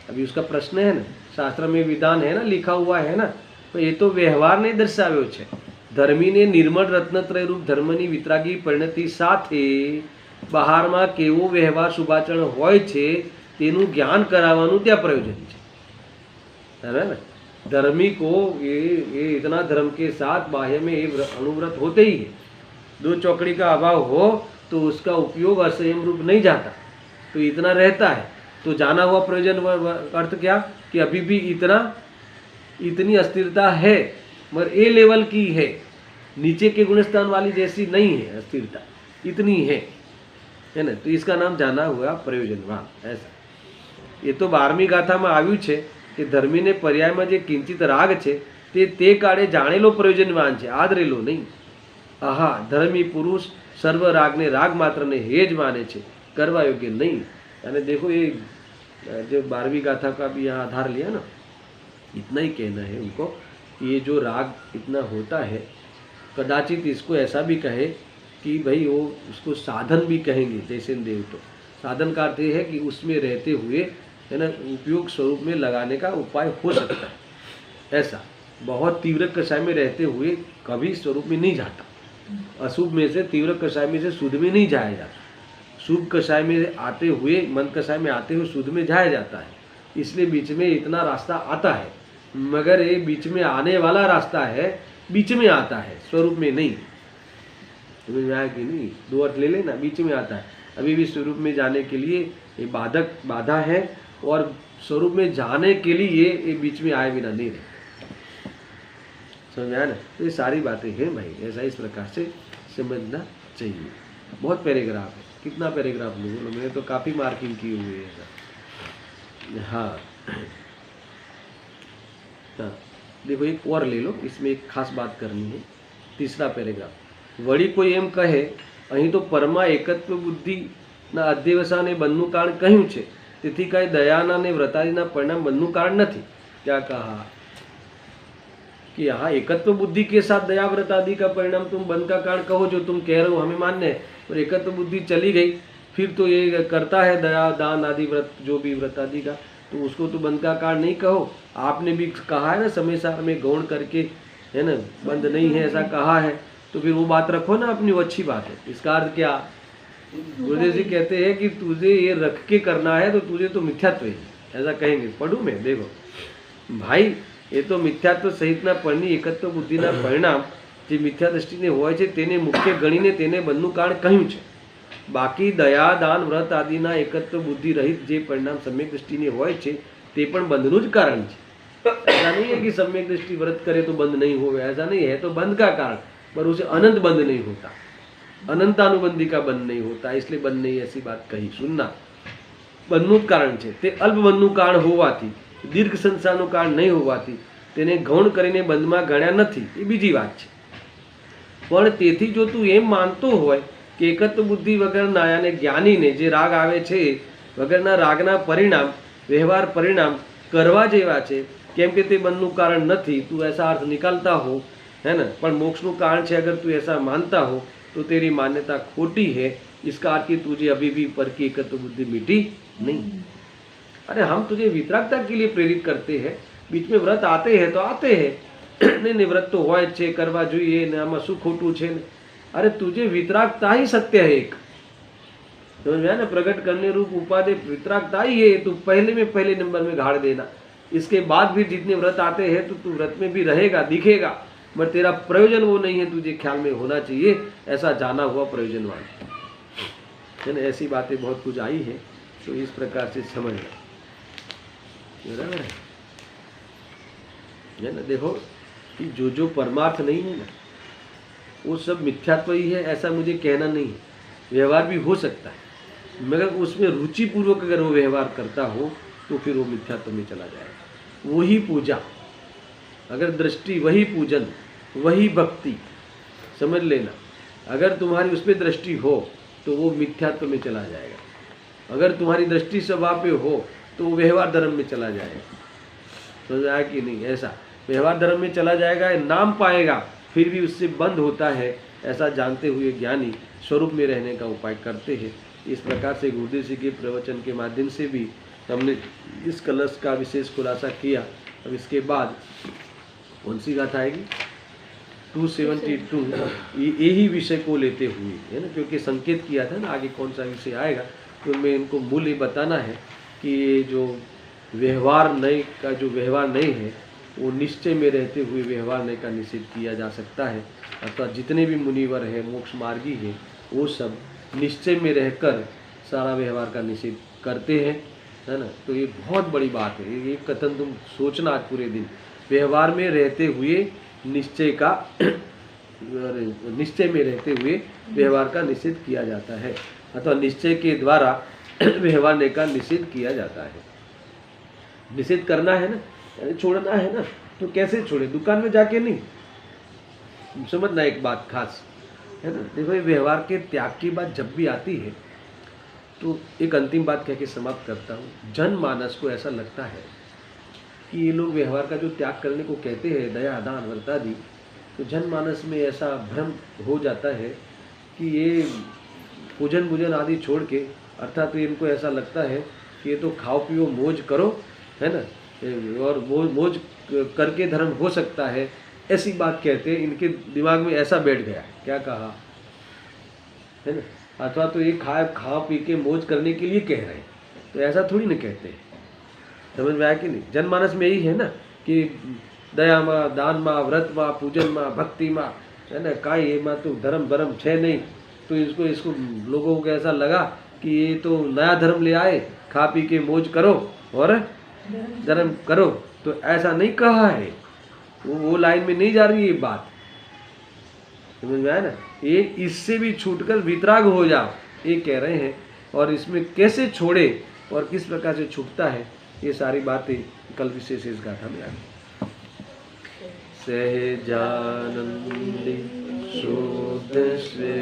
Speaker 1: अभी उसका प्रश्न है ना, शास्त्र में विधान है ना, लिखा हुआ है ना, तो ये तो व्यवहार ने दर्शाव्यो छे। धर्मीने निर्मल रत्नत्रय रूप धर्मनी वितरागी परिणति साथे बहार में केवो व्यवहार शुभाचरण होय छे तेनु ज्ञान करावानुं त्या प्रयोजन छे, है ना। धर्मी को ये इतना धर्म के साथ बाह्य में ये अनुव्रत होते ही है, दो चौकड़ी का अभाव हो तो उसका उपयोग असंयम रूप नहीं जाता, तो इतना रहता है, तो जाना हुआ प्रयोजन अर्थ क्या कि अभी भी इतनी अस्थिरता है, मगर ए लेवल की है, नीचे के गुणस्थान वाली जैसी नहीं है अस्थिरता, इतनी है ना, तो इसका नाम जाना हुआ प्रयोजनवान, ऐसा। ये तो 12મી ગાથામાં આવ્યું છે કે ધર્મીને પર્યાયમાં જે કિંચિત રાગ છે તે કાળે જાણેલો પ્રયોજનવાન છે, આદરેલો નહીં। આહા, ધર્મી પુરુષ સર્વ રાગને રાગ માત્રને हेज माने છે, કરવા યોગ્ય નહીં। અને देखो ये जो 12वीं गाथा का भी यहाँ आधार लिया ना, इतना ही कहना है उनको, ये जो राग इतना होता है, कदाचित इसको ऐसा भी कहे कि भाई वो उसको साधन भी कहेंगे, जैसे देव तो साधन का अर्थ ये है कि उसमें रहते हुए, है ना, उपयोग स्वरूप में लगाने का उपाय हो सकता है, ऐसा। बहुत तीव्र कषाय में रहते हुए कभी स्वरूप में नहीं जाता, अशुभ में से तीव्र कषाय में से शुद्ध में नहीं जाया जाता, शुभ कषाय में आते हुए, मन कषाय में आते हुए शुद्ध में जाया जाता है, इसलिए बीच में इतना रास्ता आता है, मगर ये बीच में आने वाला रास्ता है, बीच में आता है, स्वरूप में नहीं। समझ में आया कि नहीं? दो अर्थ ले लेना, बीच में आता है, अभी भी स्वरूप में जाने के लिए ये बाधा है, और स्वरूप में जाने के लिए ये बीच में आए बिना नहीं रहे। समझ में आया ना? तो ये सारी बातें हैं भाई, ऐसा इस प्रकार से समझना चाहिए। बहुत पैराग्राफ है, कितना पैराग्राफ लूँ, मैंने तो काफ़ी मार्किंग की हुई है ऐसा। हाँ हाँ, देखो एक और ले लो, इसमें एक खास बात करनी है। तीसरा पैराग्राफ, वળી કોઈ એમ કહે અહીં તો પरमा એકત્વ બુદ્ધિના અધ્યવસાને બંધનું કારણ કહ્યું છે, તેથી કાંઈ દયાના ને વ્રતાદિના પરિણામ બંધનું કારણ નથી। क्या कहा कि यहाँ एकत्व बुद्धि के साथ दया व्रत आदि का परिणाम तुम बंध का कारण कहो, जो तुम कह रहे हो हमें मान्य है, और एकत्व बुद्धि चली गई फिर तो ये करता है दया दान आदि व्रत, जो भी व्रत आदि का, तो उसको तो बंध का कारण नहीं कहो। आपने भी कहा है ना समय सार में गौण करके, है ना, बंध नहीं है ऐसा कहा है, तो फिर वो बात रखो ना अपनी, वो अच्छी बात है। इसका अर्थ क्या, गुरुदेव जी कहते हैं कि तुझे ये रख के करना है तो तुझे तो मिथ्यात्व है, ऐसा कहेंगे। पढ़ूँ मैं, देखो भाई, ये तो मिथ्यात्व सहितना पરની એકત્વ બુદ્ધિના પરિણામ જે મિથ્યા દૃષ્ટિને હોય છે તેને મુખ્ય ગણીને તેને બંધનું કારણ કહ્યું છે। બાકી દયા દાન વ્રત આદિના એકત્વ બુદ્ધિ રહિત જે પરિણામ સમ્યક દૃષ્ટિને હોય છે તે પણ બંધનું જ કારણ છે। ऐसा नहीं है कि सम्यक दृष्टि व्रत करे तो बंध नहीं होगा, ऐसा नहीं है, तो बंध का कारण, पर उसे अनंत बंध नहीं होता, अनंतानुबंधी का बंध नहीं होता, इसलिए बंध नहीं, ऐसी बात कही। सुनना, बंधનું કારણ છે તે અલ્પ બંધનું કારણ હોવાથી, દીર્ઘ સંસારનું કારણ નહીં હોવાથી તેને ગૌણ કરીને બંધમાં ગણ્યા નથી, એ બીજી વાત છે। પણ તેથી જો તું એમ માનતો હોય કે એકત્વ બુદ્ધિ વગરના અને જ્ઞાનીને જે રાગ આવે છે વગરના રાગના પરિણામ વ્યવહાર પરિણામ કરવા જેવા છે, કેમ કે તે બંધનું કારણ નથી, તું ऐसा अर्थ निकालता हो, है ना, पर मोक्षનું કારણ છે, अगर तू ऐसा मानता हो तो तेरी मान्यता खोटी है। इसका अर्थ कि तुझे अभी भी पर की एकत्व बुद्धि मिटी नहीं। अरे हम तुझे वितरागता के लिए प्रेरित करते हैं, बीच में व्रत आते हैं तो आते हैं, नहीं व्रत तो હોય જ છે, કરવા જોઈએ ને, આમાં શું ખોટું છે? अरे तुझे वितरागता ही सत्य है एक, समझ में आया ना, प्रकट करने रूप उपाधि वितरागता ही है, तो पहले में पहले नंबर में गाड़ देना। इसके बाद भी जितने व्रत आते हैं तो तू व्रत में भी रहेगा, दिखेगा, मगर तेरा प्रयोजन वो नहीं है, तुझे ख्याल में होना चाहिए ऐसा जाना हुआ प्रयोजनवान है ना। ऐसी बातें बहुत कुछ आई है, तो इस प्रकार से समझना, बराबर है ना। देखो कि जो परमार्थ नहीं है ना, वो सब मिथ्यात्व ही है, ऐसा मुझे कहना नहीं है। व्यवहार भी हो सकता है, मगर उसमें रुचिपूर्वक अगर वो व्यवहार करता हो तो फिर वो मिथ्यात्व में चला जाएगा। वही पूजा, अगर दृष्टि वही पूजन वही भक्ति, समझ लेना, अगर तुम्हारी उस पर दृष्टि हो तो वो मिथ्यात्व में चला जाएगा। अगर तुम्हारी दृष्टि स्वभाव पे हो तो वो व्यवहार धर्म में चला जाएगा। समझ आया कि नहीं? ऐसा व्यवहार धर्म में चला जाएगा, नाम पाएगा फिर भी उससे बंद होता है, ऐसा जानते हुए ज्ञानी स्वरूप में रहने का उपाय करते हैं। इस प्रकार से गुरुदेव जी के प्रवचन के माध्यम से भी हमने इस कलश का विशेष खुलासा किया। अब इसके बाद कौन सी गाथा आएगी? 272 यही विषय को लेते हुए है ना, क्योंकि संकेत किया था ना आगे कौन सा विषय आएगा, तो मैं इनको मूल्य बताना है कि ये जो व्यवहार नए का जो व्यवहार नहीं है वो निश्चय में रहते हुए व्यवहार नए का निषेध किया जा सकता है। अर्थात जितने भी मुनिवर हैं, मोक्ष मार्गी हैं, वो सब निश्चय में रहकर सारा व्यवहार का निषेध करते हैं, है ना। तो ये बहुत बड़ी बात है, ये कथन तुम सोचना आज पूरे दिन, व्यवहार में रहते हुए निश्चय का निश्चय में रहते हुए व्यवहार का निषेध किया जाता है, अथवा निश्चय के द्वारा व्यवहार का निषेध किया जाता है। निषेध करना है ना, यानी छोड़ना है ना, तो कैसे छोड़े? दुकान में जाके नहीं। समझना एक बात खास है ना। देखो ये व्यवहार के त्याग की बात जब भी आती है तो एक अंतिम बात कह के समाप्त करता हूँ। जनमानस को ऐसा लगता है कि ये लोग व्यवहार का जो त्याग करने को कहते हैं, दया दान व्रतादि, तो जनमानस में ऐसा भ्रम हो जाता है कि ये पूजन भूजन आदि छोड़ के, अर्थात तो इनको ऐसा लगता है कि ये तो खाओ पियो मौज करो, है ना, और मौज करके धर्म हो सकता है, ऐसी बात कहते हैं। इनके दिमाग में ऐसा बैठ गया है, क्या कहा है ना, अथवा तो ये खा पी के मौज करने के लिए कह रहे हैं, तो ऐसा थोड़ी ना कहते हैं। समझ में आया कि नहीं? जनमानस में यही है ना कि दया माँ, दान माँ, व्रत माँ, पूजन माँ, भक्ति माँ, है ना, काई ये माँ तो धर्म भरम छः नहीं, तो इसको लोगों को ऐसा लगा कि ये तो नया धर्म ले आए, खा पी के मौज करो और धर्म करो। तो ऐसा नहीं कहा है, वो लाइन में नहीं जा रही है बात। समझ में आया ना? ये इससे भी छूटकर वितराग हो जाओ, ये कह रहे हैं। और इसमें कैसे छोड़े और किस प्रकार से छूटता है, ये सारी बातें कल विशेष इस गाथा में आएगी। सहजानंदी शुद्ध श्रेष्ठ